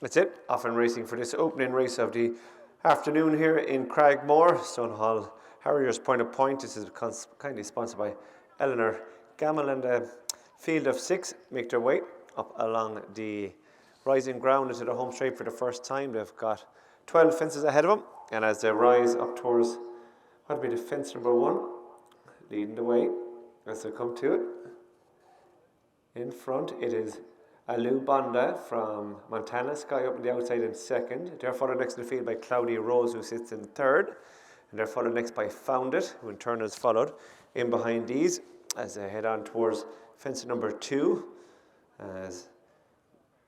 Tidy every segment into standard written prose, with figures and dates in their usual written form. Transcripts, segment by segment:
That's it. Off and racing for this opening race of the afternoon here in Cragmore. Stonehall Harriers Point of Point. This is kindly sponsored by Eleanor Gammell, and a field of 6 make their way up along the rising ground into the home straight for the first time. They've got 12 fences ahead of them, and as they rise up towards what would be the fence number 1, leading the way as they come to it. In front it is Alubonda from Montana Sky up on the outside in second. They're followed next in the field by Cloudy Rose, who sits in third. And they're followed next by Found It, who in turn is followed in behind these as they head on towards fence number 2. As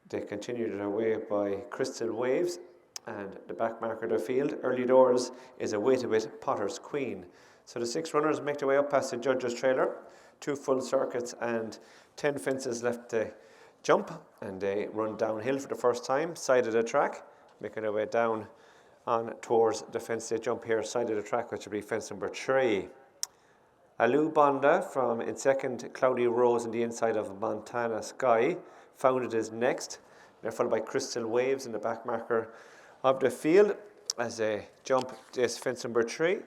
they continue their way by Crystal Waves. And the back marker of the field, early doors, is awaited with Potter's Queen. So the 6 runners make their way up past the judge's trailer. 2 full circuits and 10 fences left to jump, and they run downhill for the first time, side of the track, making their way down on towards the fence they jump here, side of the track, which will be fence number 3. Alubonda from in second, Cloudy Rose on the inside of Montana Sky. Found It is next. They're followed by Crystal Waves in the back marker of the field. As they jump, this fence number 3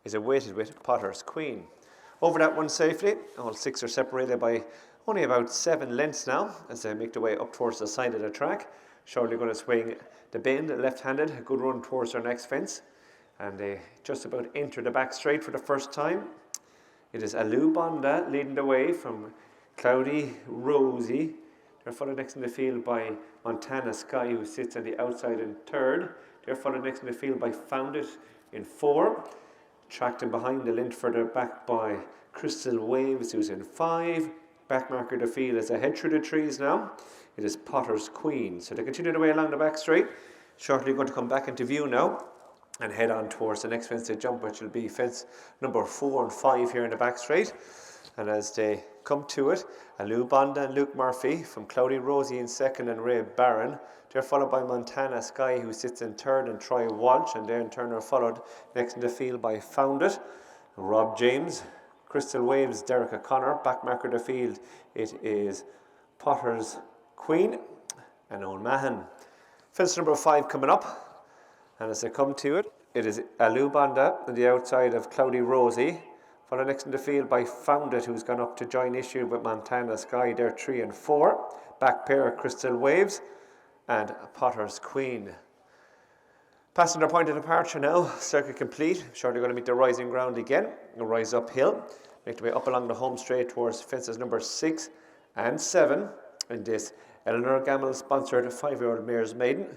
is awaited with Potter's Queen. Over that one safely, all 6 are separated by only about 7 lengths now as they make their way up towards the side of the track. Shortly going to swing the bend left-handed, a good run towards their next fence. And they just about enter the back straight for the first time. It is Alubonda leading the way from Cloudy Rosie. They're followed next in the field by Montana Sky, who sits on the outside in third. They're followed next in the field by Found It in 4. Tracked in behind the length further back by Crystal Waves, who's in 5. Back marker of the field as they head through the trees now. It is Potter's Queen. So they continue their way along the back straight. Shortly going to come back into view now and head on towards the next fence they jump, which will be fence number 4 and 5 here in the back straight. And as they come to it, Alubonda and Luke Murphy from Cloudy Rosie in second and Ray Barron. They're followed by Montana Sky, who sits in third, and Troy Walsh, and they in turn are followed next in the field by Found It, Rob James, Crystal Waves, Derek O'Connor. Back marker of the field, it is Potter's Queen and Owen Mahan. Fence number 5 coming up, and as they come to it, it is Alubonda on the outside of Cloudy Rosie, followed next in the field by Found It, who's gone up to join issue with Montana Sky. They're 3 and 4. Back pair, Crystal Waves and Potter's Queen. Passing their point of departure now, circuit complete. Shortly going to meet the rising ground again. They'll rise uphill, make their way up along the home straight towards fences number 6 and 7 in this Eleanor Gammell sponsored 5-year-old mare's Maiden.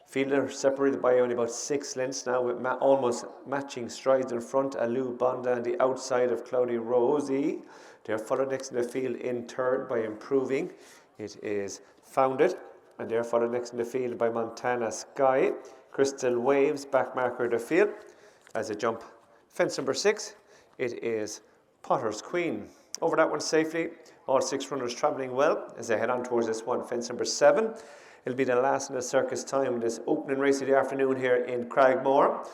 Fielder separated by only about 6 lengths now, with almost matching strides in front. Alubonda on the outside of Cloudy Rosie. They're followed next in the field in third by Improving. It is Found It, and they're followed next in the field by Montana Sky. Crystal Waves, back marker of the field. As they jump fence number 6, it is Potter's Queen. Over that one safely, all 6 runners travelling well as they head on towards this one, fence number 7. It'll be the last in the circus time, this opening race of the afternoon here in Cragmore.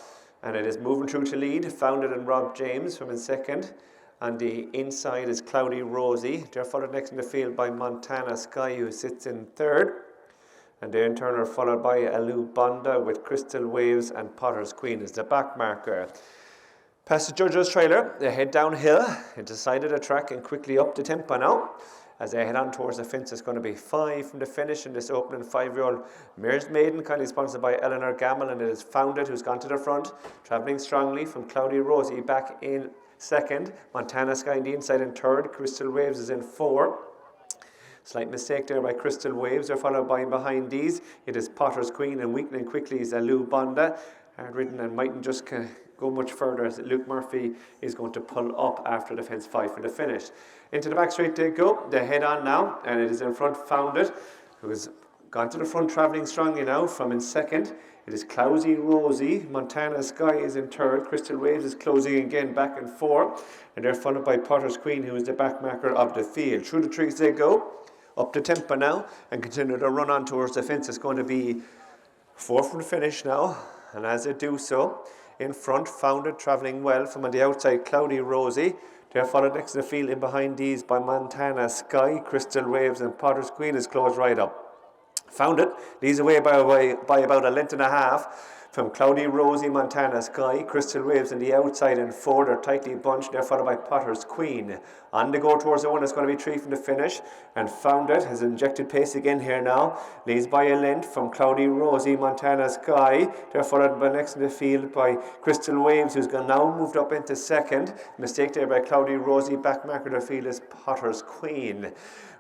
And it is moving through to lead, Found It and Rob James from in second. On the inside is Cloudy Rosie. They're followed next in the field by Montana Sky, who sits in third. And they in turn are followed by Alubonda with Crystal Waves and Potter's Queen as the back marker. Past the judge's trailer, they head downhill into the side of the track and quickly up the tempo now. As they head on towards the fence, it's going to be 5 from the finish in this opening 5-year-old mare's Maiden, kindly sponsored by Eleanor Gammell, and it is Found It, who's gone to the front, travelling strongly from Cloudy Rosie back in second. Montana Sky on the inside in third. Crystal Waves is in 4. Slight mistake there by Crystal Waves. They're followed by behind these. It is Potter's Queen, and weakening quickly is Alubonda. Hard ridden and mightn't just go much further as Luke Murphy is going to pull up after the fence 5 for the finish. Into the back straight they go. They head on now, and it is in front Found It, who has gone to the front travelling strongly now from in second. It is Cloudy Rosie. Montana Sky is in third. Crystal Waves is closing again back in 4. And they're followed by Potter's Queen, who is the back marker of the field. Through the trees they go. Up the tempo now and continue to run on towards the fence. It's going to be 4 from the finish now, and as they do so, in front, Found It travelling well from on the outside, Cloudy Rosie. They're followed next to the field in behind these by Montana Sky. Crystal Waves and Potter's Queen is closed right up. Found It leads away by about a length and a half from Cloudy Rosie, Montana Sky. Crystal Waves on the outside and four. They're tightly bunched. They're followed by Potter's Queen. On the go towards the one, it's going to be three from the finish. And Found It has injected pace again here now. Leads by a length from Cloudy Rosie, Montana Sky. They're followed by next in the field by Crystal Waves, who's now moved up into second. Mistake there by Cloudy Rosie. Back marker of the field is Potter's Queen.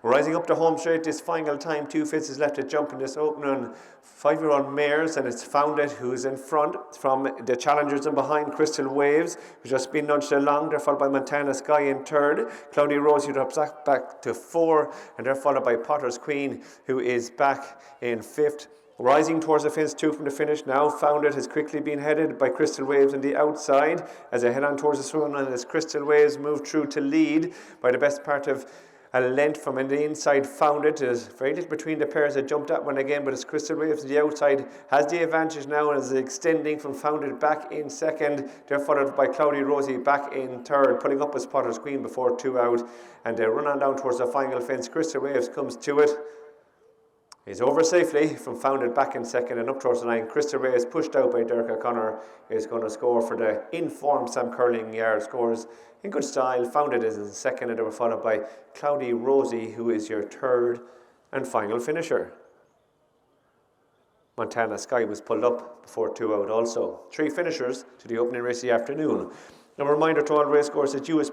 Rising up the home straight this final time, 2 fences left to jump in this opening 5-year-old mares, and it's Found It who's in front from the challengers and behind Crystal Waves, who's just been nudged along. They're followed by Montana Sky in third. Cloudy Rosie drops back to 4, and they're followed by Potter's Queen, who is back in 5th. Rising towards the fence, 2 from the finish now. Found It has quickly been headed by Crystal Waves on the outside as they head on towards the swim line, as Crystal Waves move through to lead by the best part of a length from the inside. Found It. There's very little between the pairs. I jumped that one again, but it's Crystal Waves on the outside has the advantage now and is extending from Found It back in second. They're followed by Cloudy Rosie back in third. Pulling up as Potter's Queen before 2 out, and they run on down towards the final fence. Crystal Waves comes to it. He's over safely from Found It back in second and up towards the line. Crystal Waves pushed out by Derek O'Connor is going to score for the informed Sam Curling Yard. Scores in good style. Found It is in second, and they were followed by Cloudy Rosie, who is your third and final finisher. Montana Sky was pulled up before 2 out also. 3 finishers to the opening race of the afternoon. A reminder to all racecourses, US